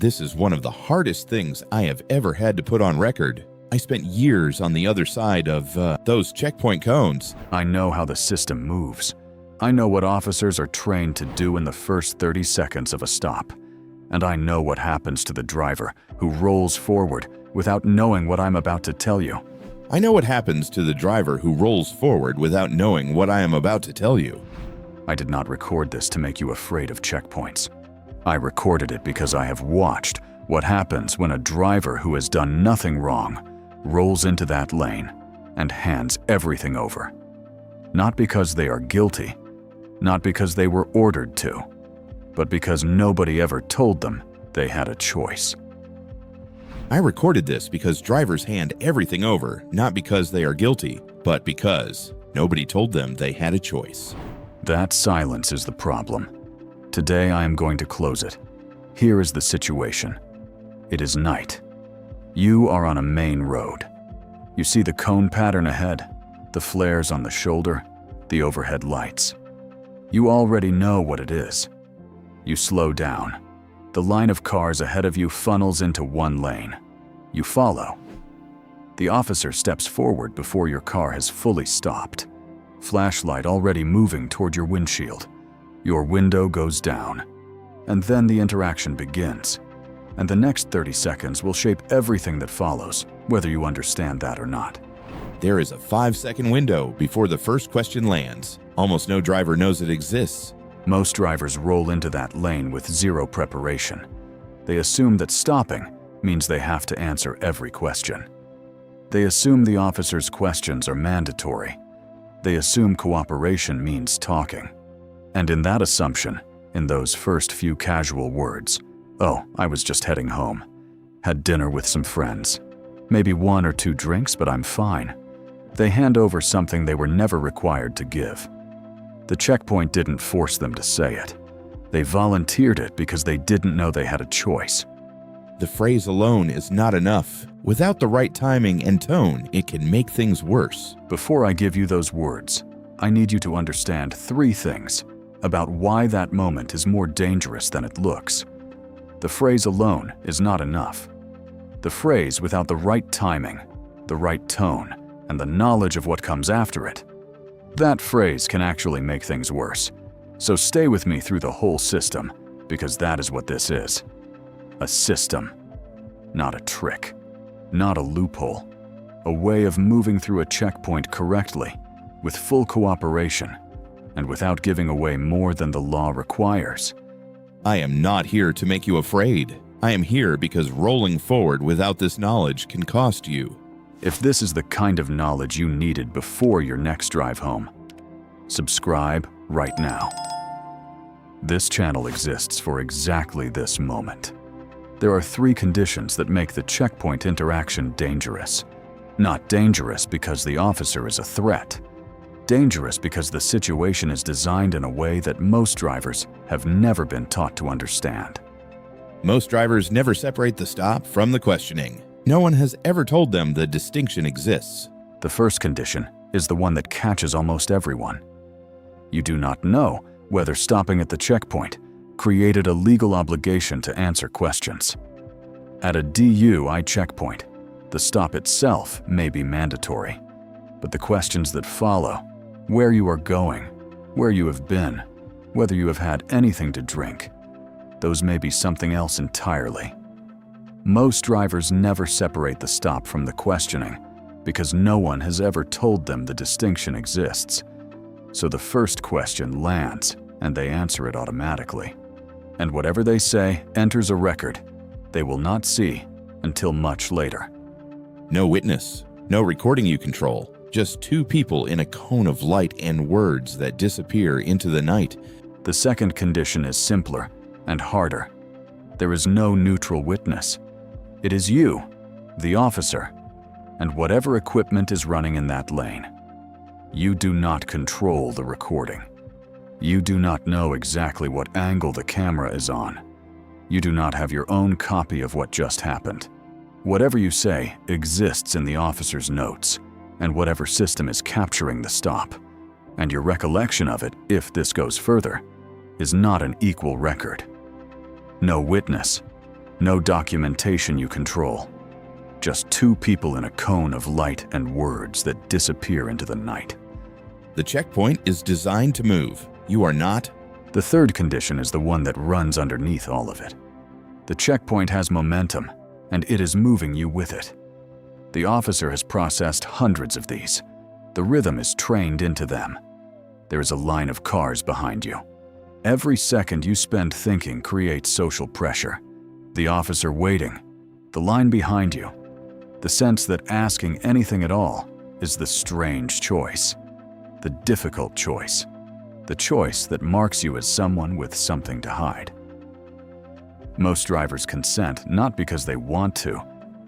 This is one of the hardest things I have ever had to put on record. I spent years on the other side of those checkpoint cones. I know how the system moves. I know what officers are trained to do in the first 30 seconds of a stop. And I know what happens to the driver who rolls forward without knowing what I'm about to tell you. I know what happens to the driver who rolls forward without knowing what I am about to tell you. I did not record this to make you afraid of checkpoints. I recorded it because I have watched what happens when a driver who has done nothing wrong rolls into that lane and hands everything over. Not because they are guilty, not because they were ordered to, but because nobody ever told them they had a choice. I recorded this because drivers hand everything over, not because they are guilty, but because nobody told them they had a choice. That silence is the problem. Today I am going to close it. Here is the situation. It is night. You are on a main road. You see the cone pattern ahead, the flares on the shoulder, the overhead lights. You already know what it is. You slow down. The line of cars ahead of you funnels into one lane. You follow. The officer steps forward before your car has fully stopped. Flashlight already moving toward your windshield. Your window goes down. And then the interaction begins. And the next 30 seconds will shape everything that follows, whether you understand that or not. There is a 5-second window before the first question lands. Almost no driver knows it exists. Most drivers roll into that lane with zero preparation. They assume that stopping means they have to answer every question. They assume the officer's questions are mandatory. They assume cooperation means talking. And in that assumption, in those first few casual words, "Oh, I was just heading home. Had dinner with some friends. Maybe 1 or 2 drinks, but I'm fine." They hand over something they were never required to give. The checkpoint didn't force them to say it. They volunteered it because they didn't know they had a choice. The phrase alone is not enough. Without the right timing and tone, it can make things worse. Before I give you those words, I need you to understand 3 things about why that moment is more dangerous than it looks. The phrase alone is not enough. The phrase without the right timing, the right tone, and the knowledge of what comes after it, that phrase can actually make things worse. So stay with me through the whole system, because that is what this is. A system, not a trick, not a loophole. A way of moving through a checkpoint correctly, with full cooperation, and without giving away more than the law requires. I am not here to make you afraid. I am here because rolling forward without this knowledge can cost you. If this is the kind of knowledge you needed before your next drive home, subscribe right now. This channel exists for exactly this moment. There are 3 conditions that make the checkpoint interaction dangerous. Not dangerous because the officer is a threat. Dangerous because the situation is designed in a way that most drivers have never been taught to understand. Most drivers never separate the stop from the questioning. No one has ever told them the distinction exists. The first condition is the one that catches almost everyone. You do not know whether stopping at the checkpoint created a legal obligation to answer questions. At a DUI checkpoint, the stop itself may be mandatory, but the questions that follow, where you are going, where you have been, whether you have had anything to drink, those may be something else entirely. Most drivers never separate the stop from the questioning because no one has ever told them the distinction exists. So the first question lands and they answer it automatically. And whatever they say enters a record they will not see until much later. No witness, no recording you control, just 2 people in a cone of light and words that disappear into the night. The second condition is simpler and harder. There is no neutral witness. It is you, the officer, and whatever equipment is running in that lane. You do not control the recording. You do not know exactly what angle the camera is on. You do not have your own copy of what just happened. Whatever you say exists in the officer's notes, and whatever system is capturing the stop. And your recollection of it, if this goes further, is not an equal record. No witness, No documentation you control. Just two people in a cone of light and words that disappear into the night. The checkpoint is designed to move. You are not. The third condition is the one that runs underneath all of it. The checkpoint has momentum, and it is moving you with it. The officer has processed hundreds of these. The rhythm is trained into them. There is a line of cars behind you. Every second you spend thinking creates social pressure. The officer waiting, the line behind you, the sense that asking anything at all is the strange choice, the difficult choice, the choice that marks you as someone with something to hide. Most drivers consent not because they want to,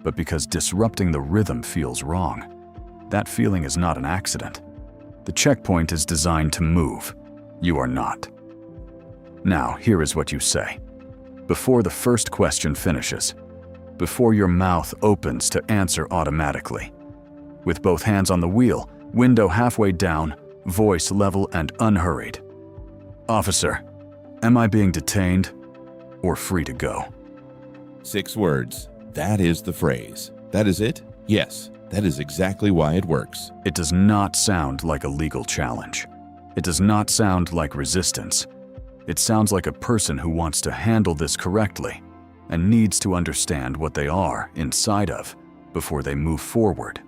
but because disrupting the rhythm feels wrong. That feeling is not an accident. The checkpoint is designed to move. You are not. Now, here is what you say. Before the first question finishes, before your mouth opens to answer automatically. With both hands on the wheel, window halfway down, voice level and unhurried. Officer, am I being detained or free to go? 6 words. That is the phrase. That is it? Yes, that is exactly why it works. It does not sound like a legal challenge. It does not sound like resistance. It sounds like a person who wants to handle this correctly and needs to understand what they are inside of before they move forward.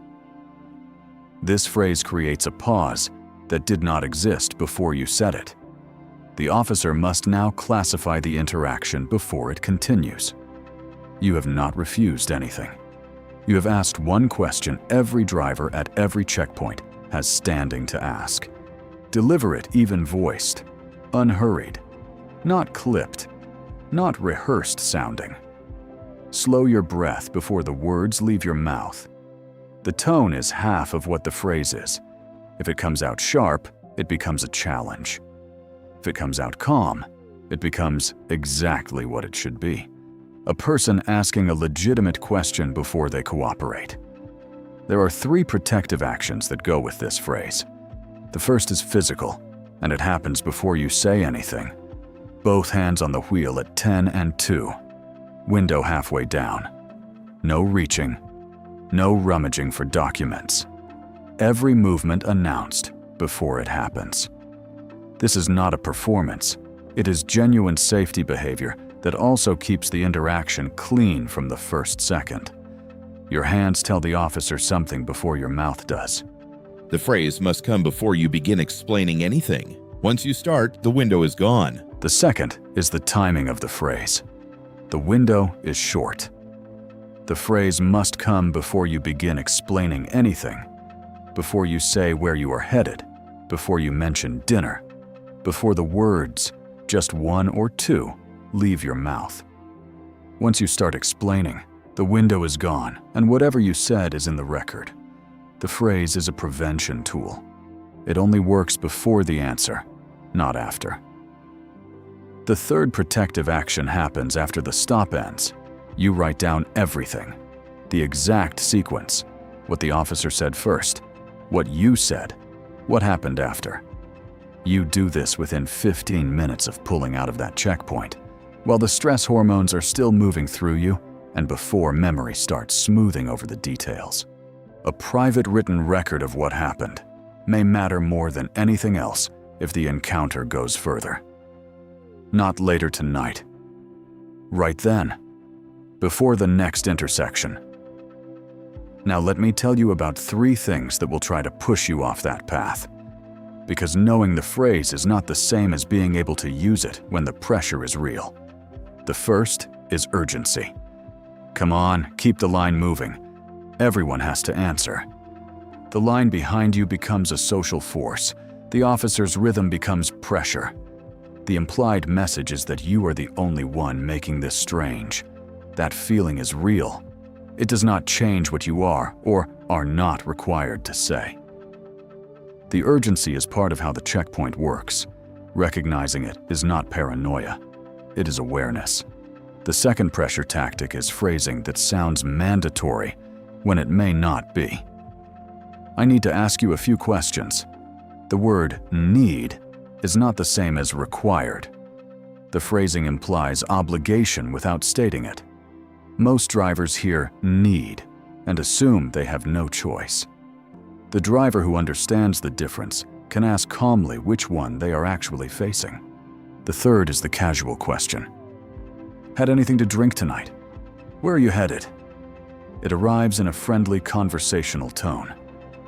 This phrase creates a pause that did not exist before you said it. The officer must now classify the interaction before it continues. You have not refused anything. You have asked one question every driver at every checkpoint has standing to ask. Deliver it even voiced, unhurried, not clipped, not rehearsed sounding. Slow your breath before the words leave your mouth. The tone is half of what the phrase is. If it comes out sharp, it becomes a challenge. If it comes out calm, it becomes exactly what it should be. A person asking a legitimate question before they cooperate. There are 3 protective actions that go with this phrase. The first is physical, and it happens before you say anything. Both hands on the wheel at 10 and 2. Window halfway down. No reaching. No rummaging for documents. Every movement announced before it happens. This is not a performance. It is genuine safety behavior that also keeps the interaction clean from the first second. Your hands tell the officer something before your mouth does. The phrase must come before you begin explaining anything. Once you start, the window is gone. The second is the timing of the phrase. The window is short. The phrase must come before you begin explaining anything, before you say where you are headed, before you mention dinner, before the words, just 1 or 2, leave your mouth. Once you start explaining, the window is gone, and whatever you said is in the record. The phrase is a prevention tool. It only works before the answer, not after. The third protective action happens after the stop ends. You write down everything, the exact sequence, what the officer said first, what you said, what happened after. You do this within 15 minutes of pulling out of that checkpoint, while the stress hormones are still moving through you and before memory starts smoothing over the details. A private written record of what happened may matter more than anything else if the encounter goes further. Not later tonight. Right then, before the next intersection. Now let me tell you about 3 things that will try to push you off that path. Because knowing the phrase is not the same as being able to use it when the pressure is real. The first is urgency. Come on, keep the line moving. Everyone has to answer. The line behind you becomes a social force. The officer's rhythm becomes pressure. The implied message is that you are the only one making this strange. That feeling is real. It does not change what you are or are not required to say. The urgency is part of how the checkpoint works. Recognizing it is not paranoia. It is awareness. The second pressure tactic is phrasing that sounds mandatory when it may not be. I need to ask you a few questions. The word need is not the same as required. The phrasing implies obligation without stating it. Most drivers hear need and assume they have no choice. The driver who understands the difference can ask calmly which one they are actually facing. The third is the casual question. Had anything to drink tonight? Where are you headed? It arrives in a friendly conversational tone.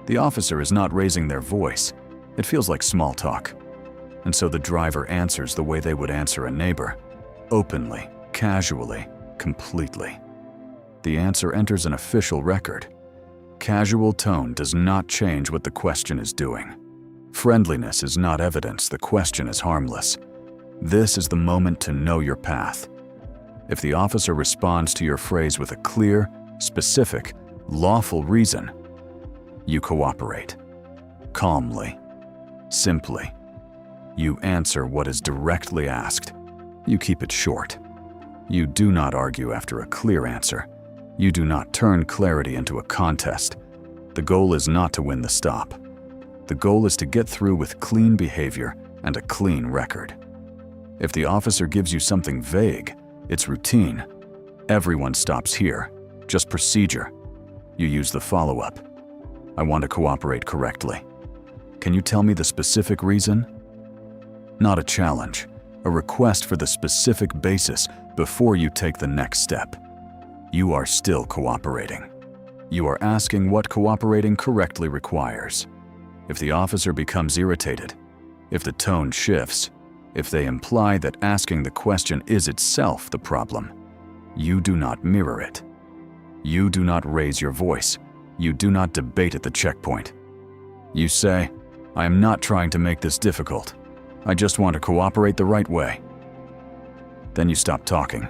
The officer is not raising their voice. It feels like small talk. And so the driver answers the way they would answer a neighbor. Openly, casually, completely. The answer enters an official record. Casual tone does not change what the question is doing. Friendliness is not evidence the question is harmless. This is the moment to know your path. If the officer responds to your phrase with a clear, specific, lawful reason, you cooperate. Calmly, simply. You answer what is directly asked. You keep it short. You do not argue after a clear answer. You do not turn clarity into a contest. The goal is not to win the stop. The goal is to get through with clean behavior and a clean record. If the officer gives you something vague, it's routine. Everyone stops here. Just procedure. You use the follow-up. I want to cooperate correctly. Can you tell me the specific reason? Not a challenge, a request for the specific basis before you take the next step. You are still cooperating. You are asking what cooperating correctly requires. If the officer becomes irritated, if the tone shifts, if they imply that asking the question is itself the problem, you do not mirror it. You do not raise your voice. You do not debate at the checkpoint. You say, I am not trying to make this difficult. I just want to cooperate the right way. Then you stop talking.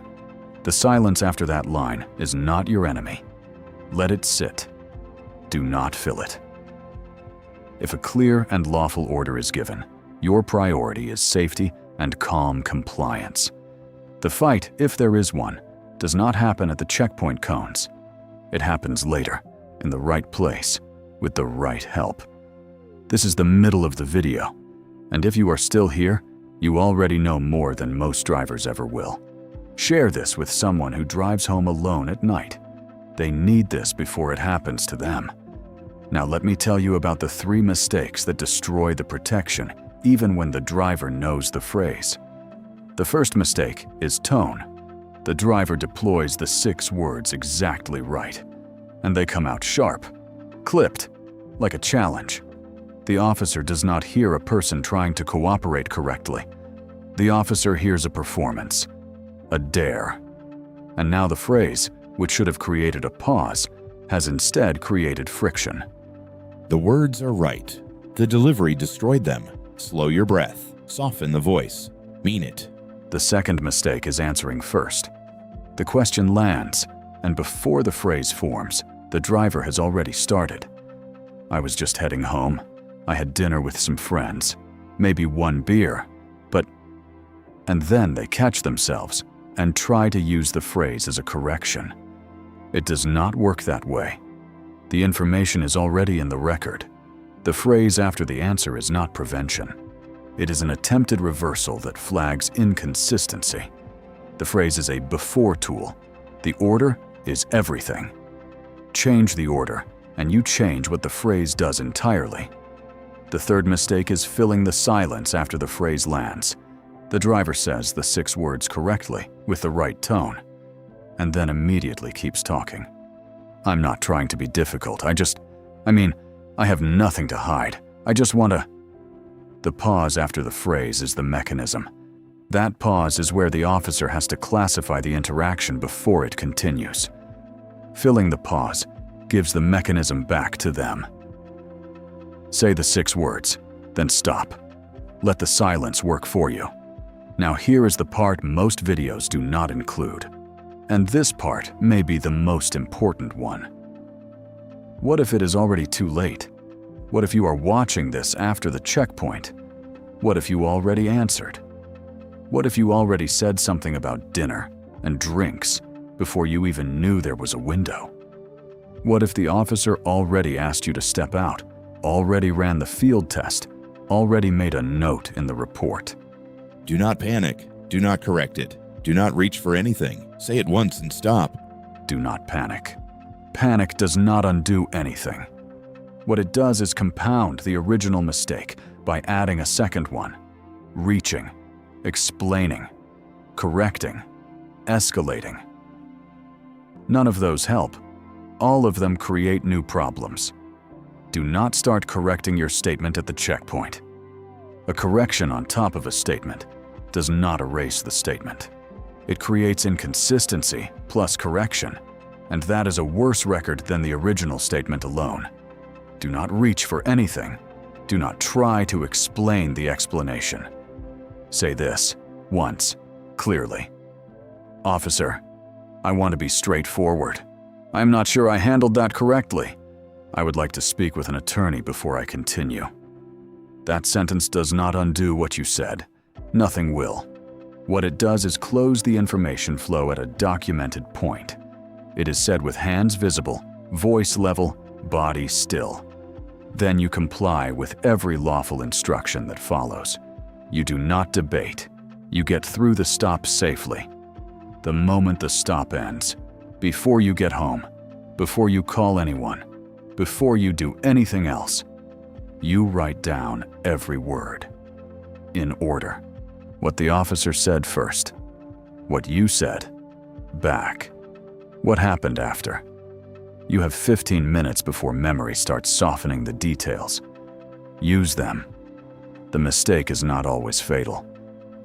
The silence after that line is not your enemy. Let it sit. Do not fill it. If a clear and lawful order is given, your priority is safety and calm compliance. The fight, if there is one, does not happen at the checkpoint cones. It happens later, in the right place, with the right help. This is the middle of the video, and if you are still here, you already know more than most drivers ever will. Share this with someone who drives home alone at night. They need this before it happens to them. Now let me tell you about the 3 mistakes that destroy the protection, even when the driver knows the phrase. The first mistake is tone. The driver deploys the 6 words exactly right, and they come out sharp, clipped, like a challenge. The officer does not hear a person trying to cooperate correctly. The officer hears a performance, a dare. And now the phrase, which should have created a pause, has instead created friction. The words are right. The delivery destroyed them. Slow your breath. Soften the voice. Mean it. The second mistake is answering first. The question lands, and before the phrase forms, the driver has already started. I was just heading home. I had dinner with some friends, maybe 1 beer, but... And then they catch themselves and try to use the phrase as a correction. It does not work that way. The information is already in the record. The phrase after the answer is not prevention. It is an attempted reversal that flags inconsistency. The phrase is a before tool. The order is everything. Change the order, and you change what the phrase does entirely. The third mistake is filling the silence after the phrase lands. The driver says the 6 words correctly, with the right tone, and then immediately keeps talking. I'm not trying to be difficult, I have nothing to hide. I just want to... The pause after the phrase is the mechanism. That pause is where the officer has to classify the interaction before it continues. Filling the pause gives the mechanism back to them. Say the 6 words, then stop. Let the silence work for you. Now here is the part most videos do not include. And this part may be the most important one. What if it is already too late? What if you are watching this after the checkpoint? What if you already answered? What if you already said something about dinner and drinks before you even knew there was a window? What if the officer already asked you to step out, already ran the field test, already made a note in the report? Do not panic. Do not correct it. Do not reach for anything. Say it once and stop. Do not panic. Panic does not undo anything. What it does is compound the original mistake by adding a second one, reaching, explaining, correcting, escalating. None of those help. All of them create new problems. Do not start correcting your statement at the checkpoint. A correction on top of a statement does not erase the statement. It creates inconsistency plus correction, and that is a worse record than the original statement alone. Do not reach for anything. Do not try to explain the explanation. Say this once, clearly. Officer, I want to be straightforward. I am not sure I handled that correctly. I would like to speak with an attorney before I continue. That sentence does not undo what you said. Nothing will. What it does is close the information flow at a documented point. It is said with hands visible, voice level, body still. Then you comply with every lawful instruction that follows. You do not debate. You get through the stop safely. The moment the stop ends, before you get home, before you call anyone, before you do anything else, you write down every word. In order. What the officer said first. What you said. Back. What happened after. You have 15 minutes before memory starts softening the details. Use them. The mistake is not always fatal.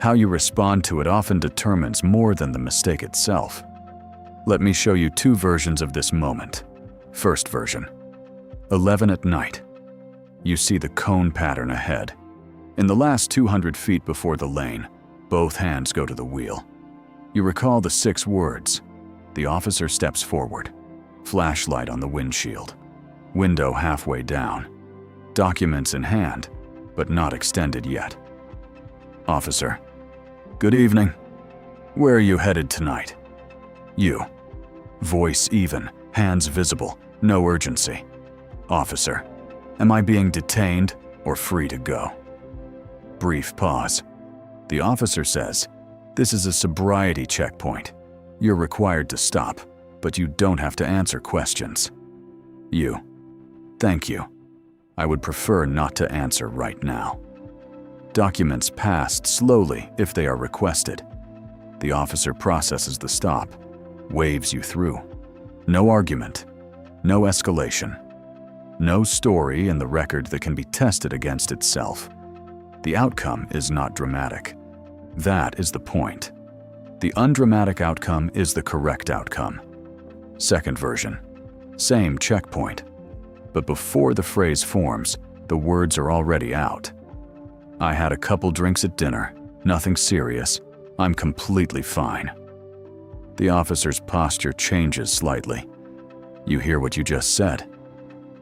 How you respond to it often determines more than the mistake itself. Let me show you two versions of this moment. First version. 11 at night. You see the cone pattern ahead. In the last 200 feet before the lane, both hands go to the wheel. You recall the 6 words. The officer steps forward. Flashlight on the windshield. Window halfway down. Documents in hand, but not extended yet. Officer. Good evening. Where are you headed tonight? You. Voice even, hands visible, no urgency. Officer. Am I being detained or free to go? Brief pause. The officer says, "This is a sobriety checkpoint. You're required to stop, but you don't have to answer questions." You. Thank you. I would prefer not to answer right now. Documents passed slowly if they are requested. The officer processes the stop, waves you through. No argument, no escalation, no story in the record that can be tested against itself. The outcome is not dramatic. That is the point. The undramatic outcome is the correct outcome. Second version. Same checkpoint. But before the phrase forms, the words are already out. I had a couple drinks at dinner. Nothing serious. I'm completely fine. The officer's posture changes slightly. You hear what you just said.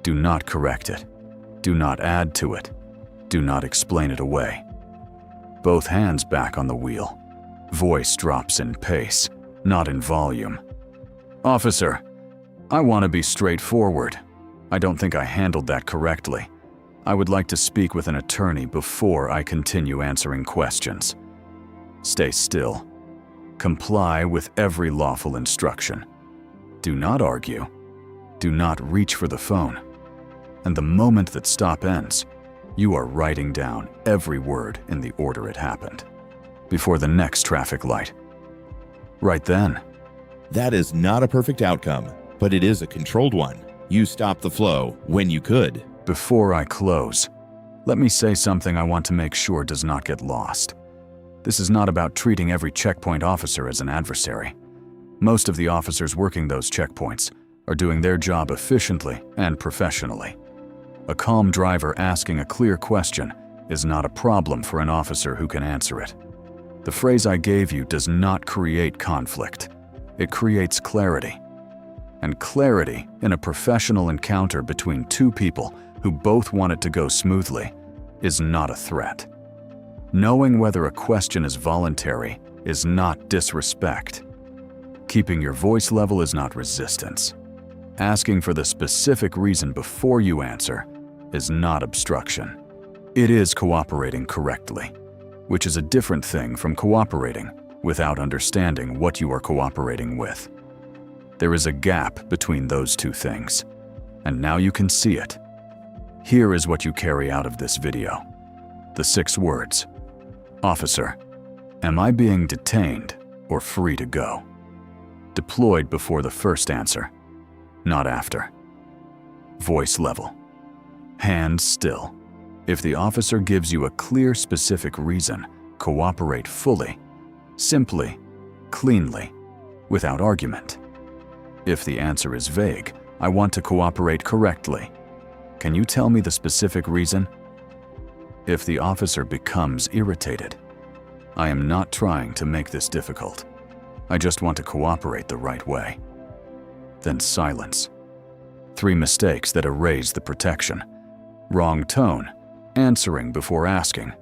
Do not correct it. Do not add to it. Do not explain it away. Both hands back on the wheel. Voice drops in pace, not in volume. Officer, I want to be straightforward. I don't think I handled that correctly. I would like to speak with an attorney before I continue answering questions. Stay still. Comply with every lawful instruction. Do not argue. Do not reach for the phone. And the moment that stop ends, you are writing down every word in the order it happened. Before the next traffic light. Right then. That is not a perfect outcome, but it is a controlled one. You stopped the flow when you could. Before I close, let me say something I want to make sure does not get lost. This is not about treating every checkpoint officer as an adversary. Most of the officers working those checkpoints are doing their job efficiently and professionally. A calm driver asking a clear question is not a problem for an officer who can answer it. The phrase I gave you does not create conflict. It creates clarity. And clarity in a professional encounter between two people who both want it to go smoothly is not a threat. Knowing whether a question is voluntary is not disrespect. Keeping your voice level is not resistance. Asking for the specific reason before you answer is not obstruction. It is cooperating correctly, which is a different thing from cooperating without understanding what you are cooperating with. There is a gap between those two things, and now you can see it. Here is what you carry out of this video. The 6 words. Officer, am I being detained or free to go? Deployed before the first answer, not after. Voice level. Hands still. If the officer gives you a clear, specific reason, cooperate fully, simply, cleanly, without argument. If the answer is vague, I want to cooperate correctly. Can you tell me the specific reason? If the officer becomes irritated, I am not trying to make this difficult. I just want to cooperate the right way. Then silence. 3 mistakes that erase the protection. Wrong tone, answering before asking,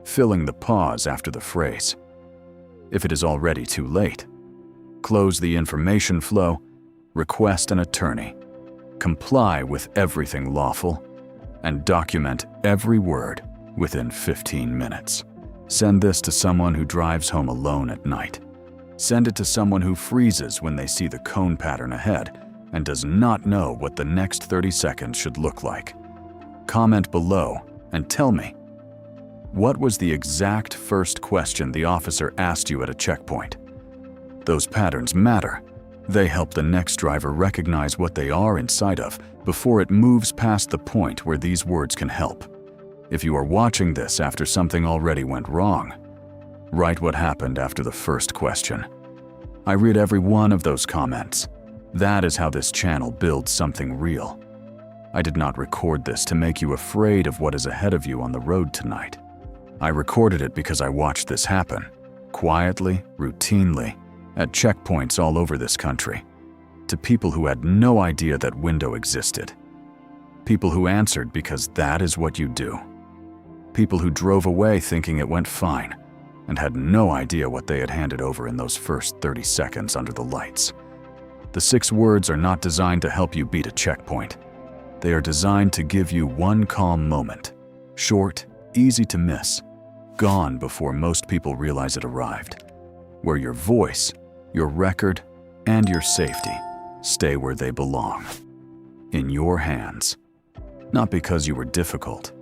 filling the pause after the phrase. If it is already too late, close the information flow, request an attorney, comply with everything lawful, and document every word within 15 minutes. Send this to someone who drives home alone at night. Send it to someone who freezes when they see the cone pattern ahead and does not know what the next 30 seconds should look like. Comment below and tell me, what was the exact first question the officer asked you at a checkpoint? Those patterns matter. They help the next driver recognize what they are inside of before it moves past the point where these words can help. If you are watching this after something already went wrong, write what happened after the first question. I read every one of those comments. That is how this channel builds something real. I did not record this to make you afraid of what is ahead of you on the road tonight. I recorded it because I watched this happen, quietly, routinely, at checkpoints all over this country, to people who had no idea that window existed. People who answered because that is what you do. People who drove away thinking it went fine and had no idea what they had handed over in those first 30 seconds under the lights. The 6 words are not designed to help you beat a checkpoint. They are designed to give you one calm moment, short, easy to miss, gone before most people realize it arrived, where your voice, your record, and your safety stay where they belong, in your hands. Not because you were difficult,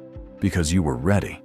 because you were ready.